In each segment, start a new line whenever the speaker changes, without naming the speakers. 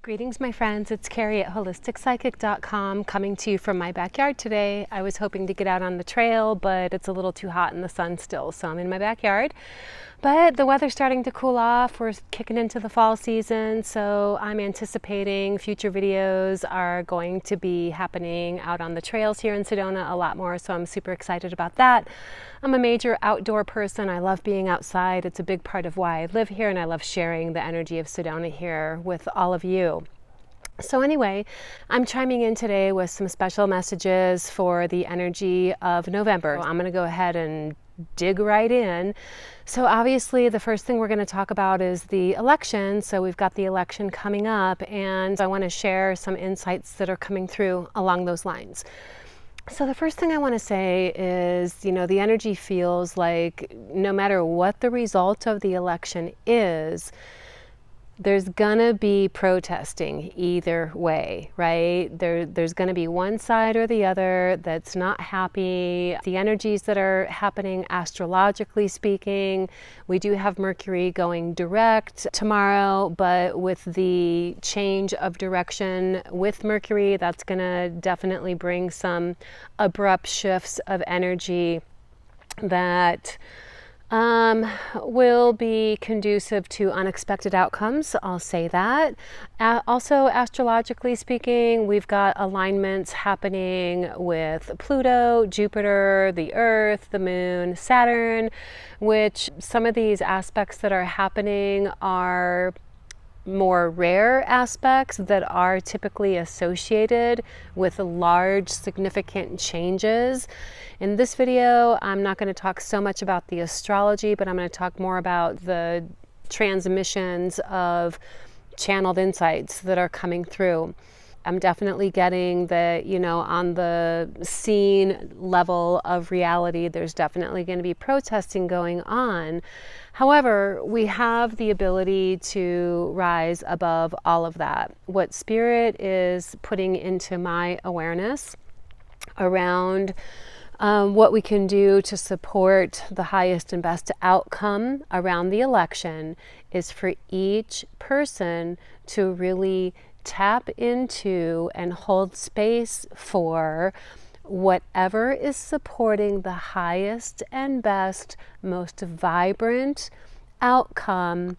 Greetings, my friends. It's Carrie at HolisticPsychic.com coming to you from my backyard today. I was hoping to get out on the trail, but it's a little too hot in the sun still, so I'm in my backyard. But the weather's starting to cool off. We're kicking into the fall season, so I'm anticipating future videos are going to be happening out on the trails here in Sedona a lot more, so I'm super excited about that. I'm a major outdoor person. I love being outside. It's a big part of why I live here, and I love sharing the energy of Sedona here with all of you. So anyway, I'm chiming in today with some special messages for the energy of November. I'm going to go ahead and dig right in. So obviously the first thing we're going to talk about is the election. So we've got the election coming up, and I want to share some insights that are coming through along those lines. So the first thing I want to say is, the energy feels like no matter what the result of the election is, there's gonna be protesting either way, right? There's gonna be one side or the other that's not happy. The energies that are happening astrologically speaking, we do have Mercury going direct tomorrow, but with the change of direction with Mercury, that's gonna definitely bring some abrupt shifts of energy that will be conducive to unexpected outcomes. I'll say that. Also, astrologically speaking, we've got alignments happening with Pluto, Jupiter, the Earth, the Moon, Saturn, which some of these aspects that are happening are more rare aspects that are typically associated with large significant changes. In this video, I'm not going to talk so much about the astrology, but I'm going to talk more about the transmissions of channeled insights that are coming through. I'm definitely getting that, on the scene level of reality, there's definitely going to be protesting going on. However, we have the ability to rise above all of that. What Spirit is putting into my awareness around what we can do to support the highest and best outcome around the election is for each person to really tap into and hold space for whatever is supporting the highest and best, most vibrant outcome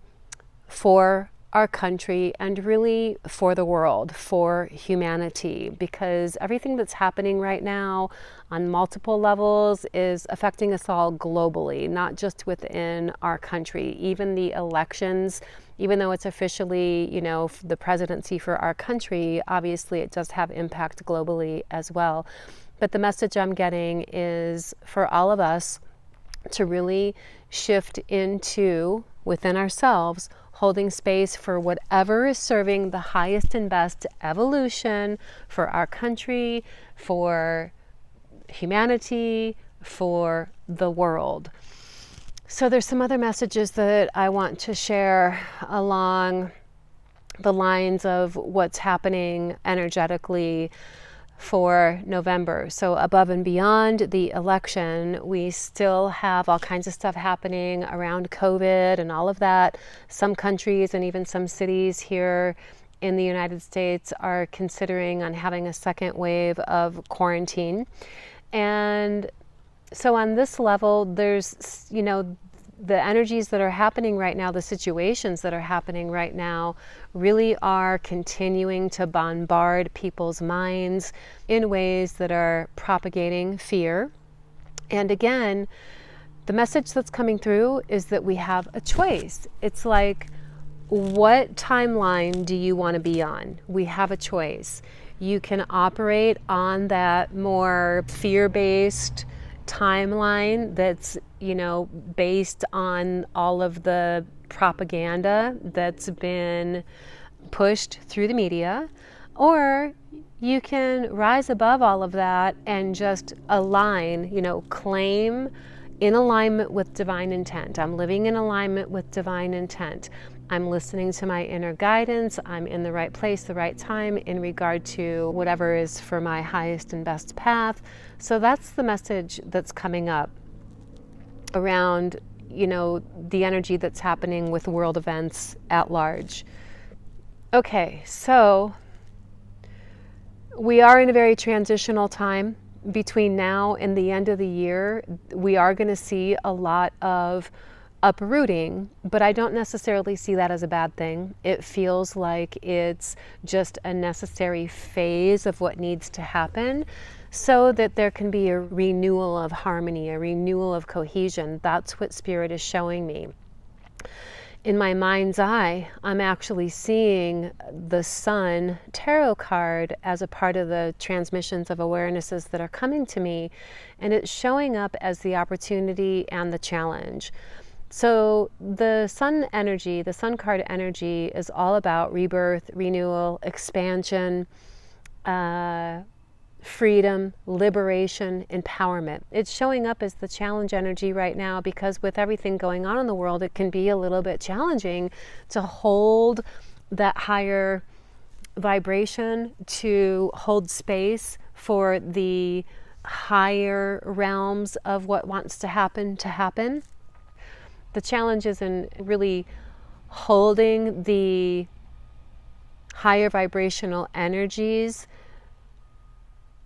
for our country and really for the world, for humanity, because everything that's happening right now on multiple levels is affecting us all globally, not just within our country. Even the elections, even though it's officially, the presidency for our country, obviously it does have impact globally as well. But the message I'm getting is for all of us to really shift into, within ourselves, holding space for whatever is serving the highest and best evolution for our country, for humanity, for the world. So there's some other messages that I want to share along the lines of what's happening energetically for November. So above and beyond the election, we still have all kinds of stuff happening around COVID and all of that. Some countries and even some cities here in the United States are considering on having a second wave of quarantine. And so on this level, there's, the energies that are happening right now, the situations that are happening right now really are continuing to bombard people's minds in ways that are propagating fear. And again, the message that's coming through is that we have a choice. It's like, what timeline do you want to be on? We have a choice. You can operate on that more fear-based timeline that's, based on all of the propaganda that's been pushed through the media, or you can rise above all of that and just align, claim in alignment with divine intent. I'm living in alignment with divine intent. I'm listening to my inner guidance. I'm in the right place, the right time in regard to whatever is for my highest and best path. So that's the message that's coming up around, the energy that's happening with world events at large. Okay, so we are in a very transitional time. Between now and the end of the year, we are going to see a lot of uprooting, but I don't necessarily see that as a bad thing. It feels like it's just a necessary phase of what needs to happen so that there can be a renewal of harmony, a renewal of cohesion. That's what Spirit is showing me. In my mind's eye, I'm actually seeing the Sun tarot card as a part of the transmissions of awarenesses that are coming to me, and it's showing up as the opportunity and the challenge. So the Sun energy, the Sun card energy, is all about rebirth, renewal, expansion, freedom, liberation, empowerment. It's showing up as the challenge energy right now because with everything going on in the world, it can be a little bit challenging to hold that higher vibration, to hold space for the higher realms of what wants to happen to happen. The challenge is in really holding the higher vibrational energies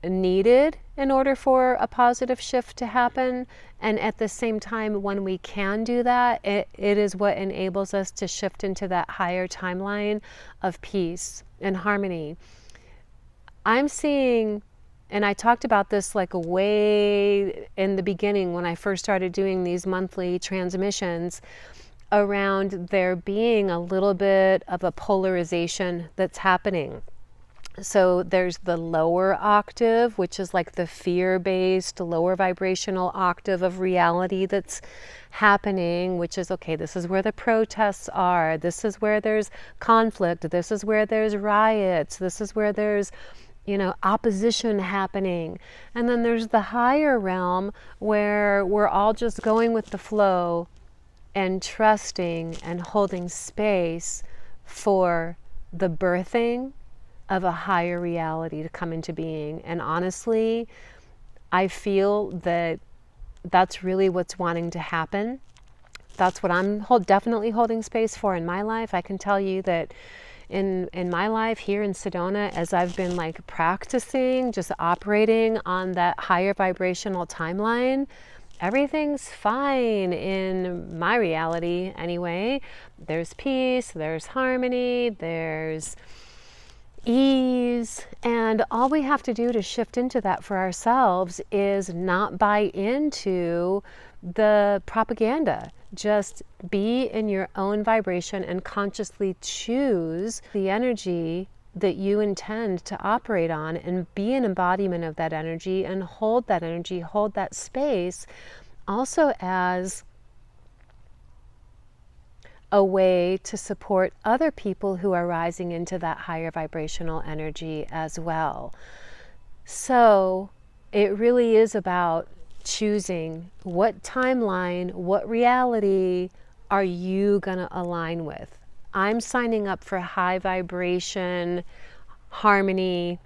needed in order for a positive shift to happen. And at the same time, when we can do that, it is what enables us to shift into that higher timeline of peace and harmony. I'm seeing, and I talked about this like way in the beginning when I first started doing these monthly transmissions, around there being a little bit of a polarization that's happening. So there's the lower octave, which is like the fear-based, lower vibrational octave of reality that's happening, which is, okay, this is where the protests are. This is where there's conflict. This is where there's riots. This is where there's, opposition happening. And then there's the higher realm where we're all just going with the flow and trusting and holding space for the birthing of a higher reality to come into being. And honestly, I feel that that's really what's wanting to happen. That's what I'm definitely holding space for in my life. I can tell you that in my life here in Sedona, as I've been like practicing, just operating on that higher vibrational timeline, everything's fine in my reality anyway. There's peace, there's harmony, there's ease, and all we have to do to shift into that for ourselves is not buy into the propaganda. Just be in your own vibration and consciously choose the energy that you intend to operate on and be an embodiment of that energy and hold that energy, hold that space, also as a way to support other people who are rising into that higher vibrational energy as well. So it really is about choosing what timeline, what reality are you going to align with. I'm signing up for high vibration, harmony,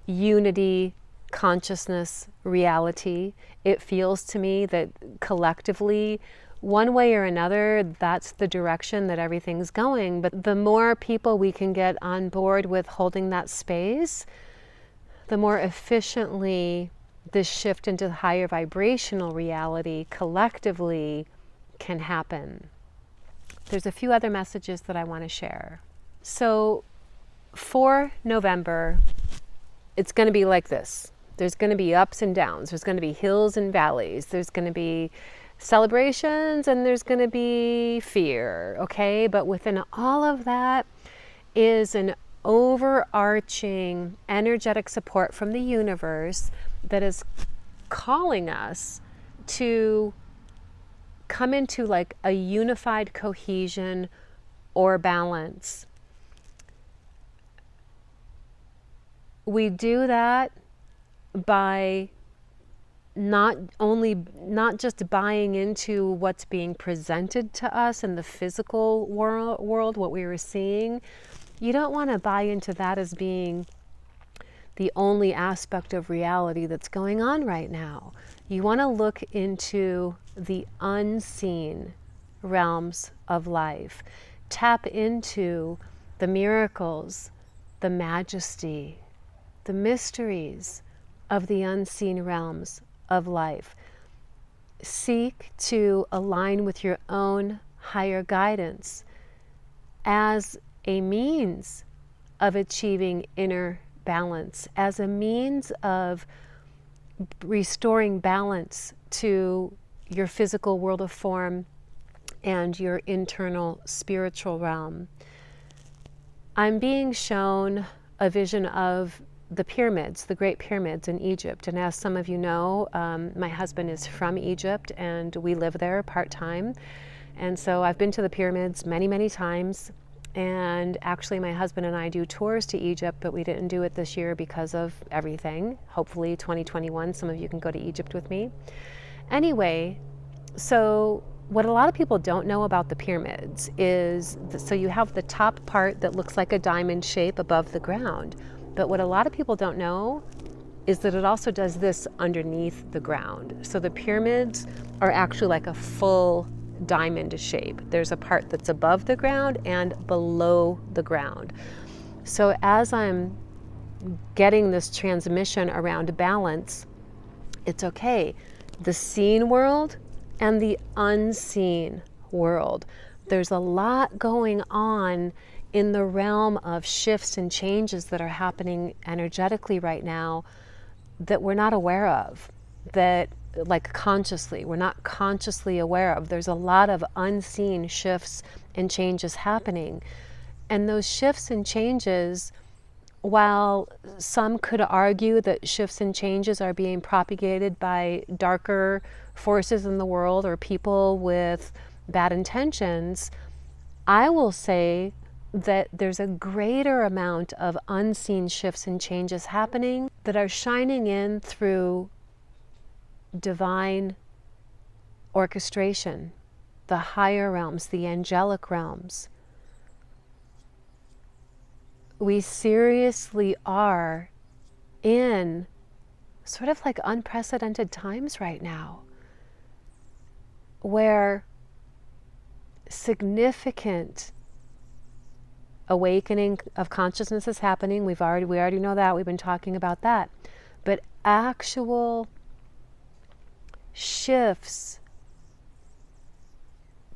unity, consciousness, reality. It feels to me that collectively, one way or another, that's the direction that everything's going. But the more people we can get on board with holding that space, the more efficiently this shift into the higher vibrational reality collectively can happen. There's a few other messages that I want to share. So for November, it's going to be like this. There's going to be ups and downs. There's going to be hills and valleys. There's going to be celebrations and there's going to be fear, okay? But within all of that is an overarching energetic support from the universe that is calling us to come into like a unified cohesion or balance. We do that by not just buying into what's being presented to us in the physical world, what we were seeing. You don't want to buy into that as being the only aspect of reality that's going on right now. You want to look into the unseen realms of life. Tap into the miracles, the majesty, the mysteries of the unseen realms of life. Seek to align with your own higher guidance as a means of achieving inner balance, as a means of restoring balance to your physical world of form and your internal spiritual realm. I'm being shown a vision of the pyramids, the Great Pyramids in Egypt. And as some of you know, my husband is from Egypt and we live there part-time. And so I've been to the pyramids many, many times. And actually my husband and I do tours to Egypt, but we didn't do it this year because of everything. Hopefully 2021, some of you can go to Egypt with me. Anyway, so what a lot of people don't know about the pyramids is, so you have the top part that looks like a diamond shape above the ground. But what a lot of people don't know is that it also does this underneath the ground. So the pyramids are actually like a full diamond shape. There's a part that's above the ground and below the ground. So as I'm getting this transmission around balance, it's okay. The seen world and the unseen world. There's a lot going on in the realm of shifts and changes that are happening energetically right now that we're not aware of, that like consciously, we're not consciously aware of. There's a lot of unseen shifts and changes happening. And those shifts and changes, while some could argue that shifts and changes are being propagated by darker forces in the world or people with bad intentions, I will say that there's a greater amount of unseen shifts and changes happening that are shining in through divine orchestration, the higher realms, the angelic realms. We seriously are in sort of like unprecedented times right now, where significant awakening of consciousness is happening. We already know that. We've been talking about that. But actual shifts,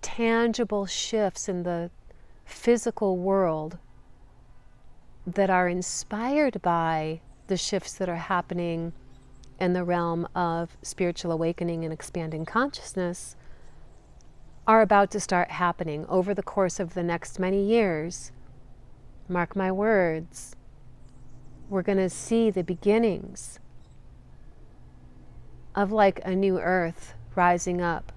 tangible shifts in the physical world that are inspired by the shifts that are happening in the realm of spiritual awakening and expanding consciousness are about to start happening over the course of the next many years. Mark my words, we're going to see the beginnings of like a new earth rising up.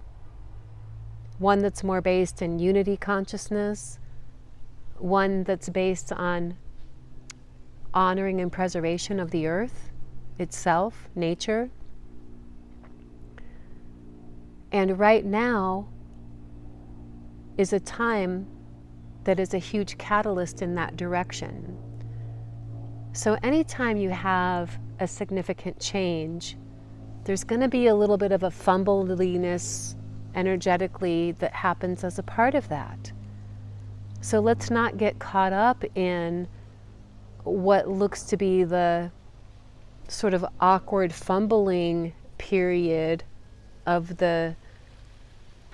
One that's more based in unity consciousness, one that's based on honoring and preservation of the earth itself, nature. And right now is a time that is a huge catalyst in that direction. So anytime you have a significant change, there's going to be a little bit of a fumbliness energetically that happens as a part of that. So let's not get caught up in what looks to be the sort of awkward fumbling period of the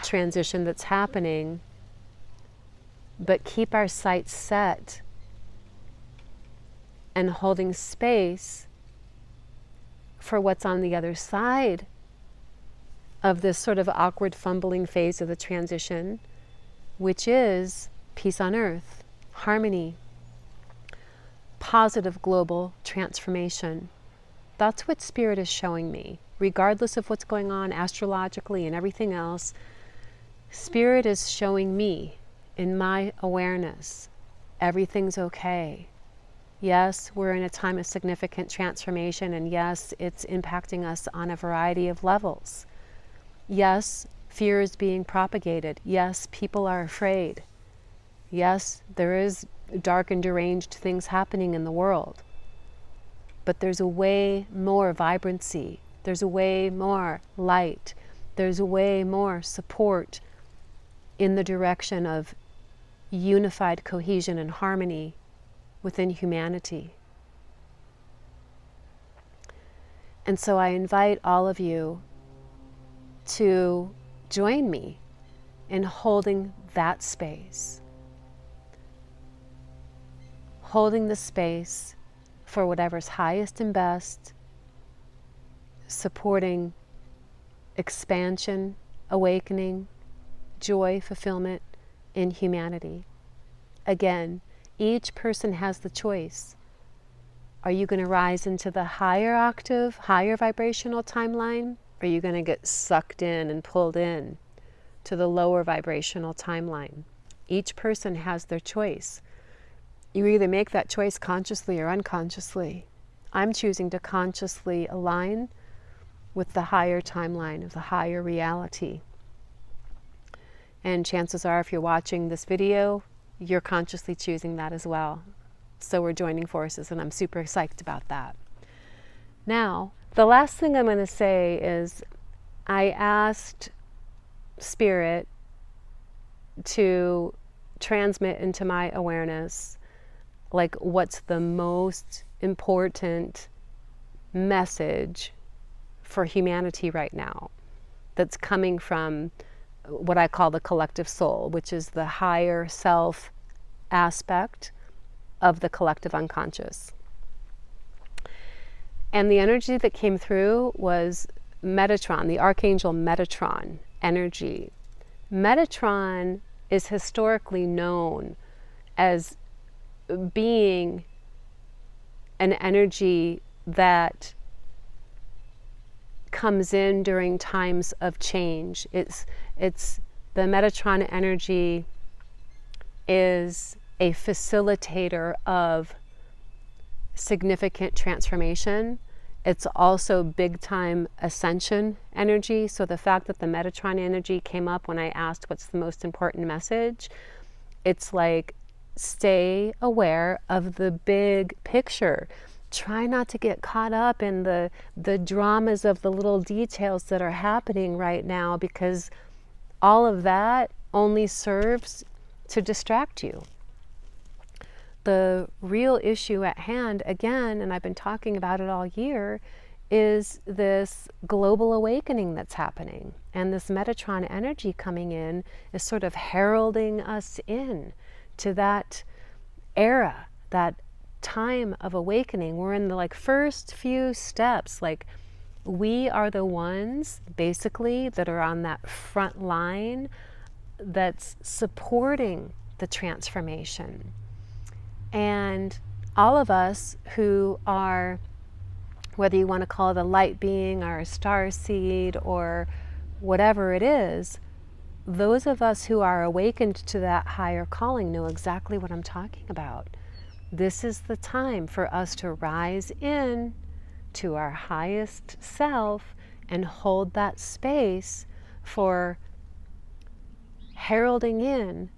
transition that's happening, but keep our sights set and holding space for what's on the other side of this sort of awkward fumbling phase of the transition, which is peace on earth, harmony, positive global transformation. That's what Spirit is showing me. Regardless of what's going on astrologically and everything else, Spirit is showing me in my awareness, everything's okay. Yes, we're in a time of significant transformation, and yes, it's impacting us on a variety of levels. Yes, fear is being propagated. Yes, people are afraid. Yes, there is dark and deranged things happening in the world. But there's a way more vibrancy. There's a way more light. There's a way more support in the direction of unified cohesion and harmony within humanity. And so I invite all of you to join me in holding that space. Holding the space for whatever's highest and best, supporting expansion, awakening, joy, fulfillment in humanity. Again, each person has the choice. Are you going to rise into the higher octave, higher vibrational timeline? Or are you going to get sucked in and pulled in to the lower vibrational timeline? Each person has their choice. You either make that choice consciously or unconsciously. I'm choosing to consciously align with the higher timeline of the higher reality. And chances are, if you're watching this video, you're consciously choosing that as well. So we're joining forces, and I'm super psyched about that. Now, the last thing I'm going to say is I asked Spirit to transmit into my awareness, like, what's the most important message for humanity right now that's coming from what I call the collective soul, which is the higher self aspect of the collective unconscious. And the energy that came through was Metatron, the Archangel Metatron energy. Metatron is historically known as being an energy that comes in during times of change. It's the Metatron energy is a facilitator of significant transformation. It's also big time ascension energy. So the fact that the Metatron energy came up when I asked what's the most important message, it's like, stay aware of the big picture. Try not to get caught up in the dramas of the little details that are happening right now, because all of that only serves to distract you. The real issue at hand, again, and I've been talking about it all year, is this global awakening that's happening. And this Metatron energy coming in is sort of heralding us in to that era, that time of awakening. We're in the first few steps. We are the ones basically that are on that front line that's supporting the transformation. And all of us who are, whether you want to call it a light being or a star seed or whatever it is, those of us who are awakened to that higher calling know exactly what I'm talking about. This is the time for us to rise in to our highest self and hold that space for heralding in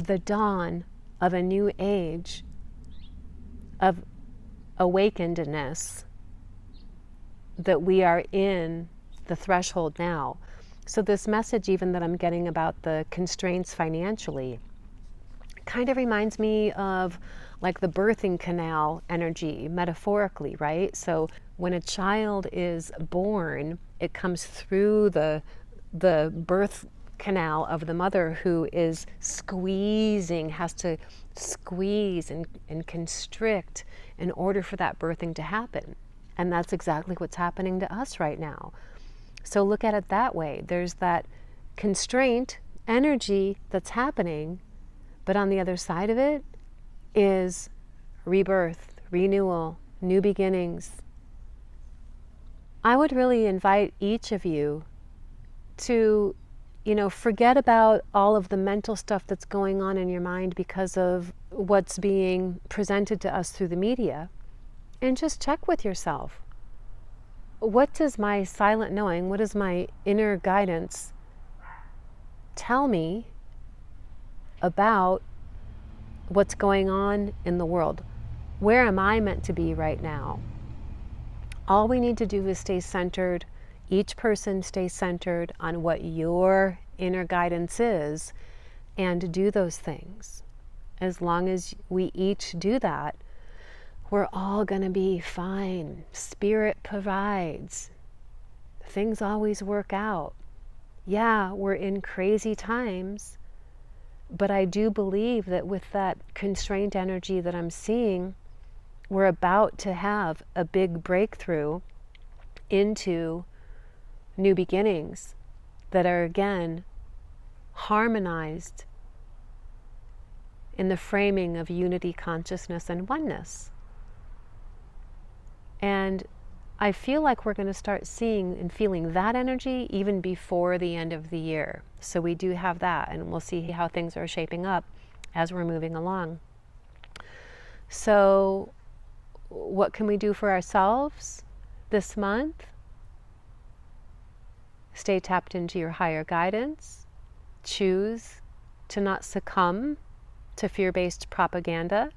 the dawn of a new age of awakenedness, that we are in the threshold now. So this message even that I'm getting about the constraints financially kind of reminds me of the birthing canal energy, metaphorically, right? So when a child is born, it comes through the birth canal of the mother, who is squeezing, has to squeeze and constrict in order for that birthing to happen. And that's exactly what's happening to us right now. So look at it that way. There's that constraint energy that's happening, but on the other side of it is rebirth, renewal, new beginnings. I would really invite each of you to, forget about all of the mental stuff that's going on in your mind because of what's being presented to us through the media, and just check with yourself. What does my silent knowing, what does my inner guidance tell me about what's going on in the world? Where am I meant to be right now? All we need to do is stay centered. Each person stay centered on what your inner guidance is, and do those things. As long as we each do that, we're all going to be fine. Spirit provides. Things always work out. Yeah, we're in crazy times, but I do believe that with that constrained energy that I'm seeing, we're about to have a big breakthrough into new beginnings that are, again, harmonized in the framing of unity, consciousness, and oneness. And I feel like we're going to start seeing and feeling that energy even before the end of the year. So we do have that, and we'll see how things are shaping up as we're moving along. So what can we do for ourselves this month? Stay tapped into your higher guidance. Choose to not succumb to fear-based propaganda.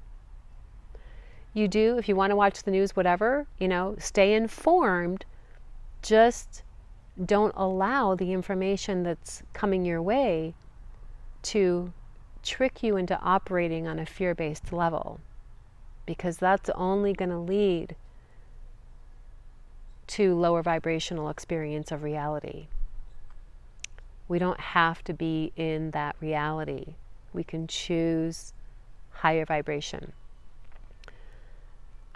You do, if you want to watch the news, whatever, stay informed. Just don't allow the information that's coming your way to trick you into operating on a fear-based level, because that's only going to lead to lower vibrational experience of reality. We don't have to be in that reality. We can choose higher vibration.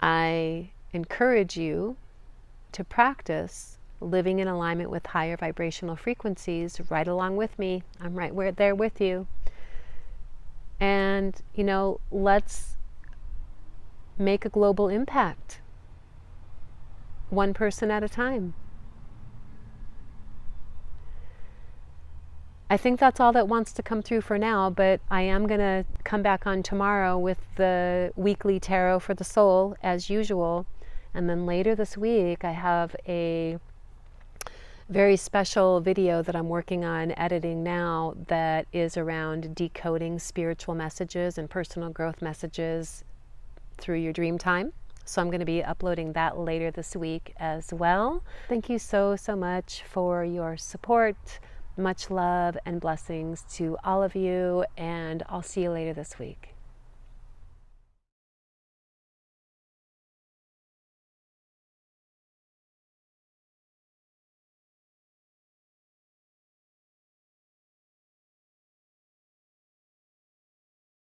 I encourage you to practice living in alignment with higher vibrational frequencies right along with me. I'm right there with you. And, let's make a global impact, one person at a time. I think that's all that wants to come through for now, but I am going to come back on tomorrow with the weekly tarot for the soul as usual. And then later this week, I have a very special video that I'm working on editing now that is around decoding spiritual messages and personal growth messages through your dream time. So I'm going to be uploading that later this week as well. Thank you so much for your support. Much love and blessings to all of you, and I'll see you later this week.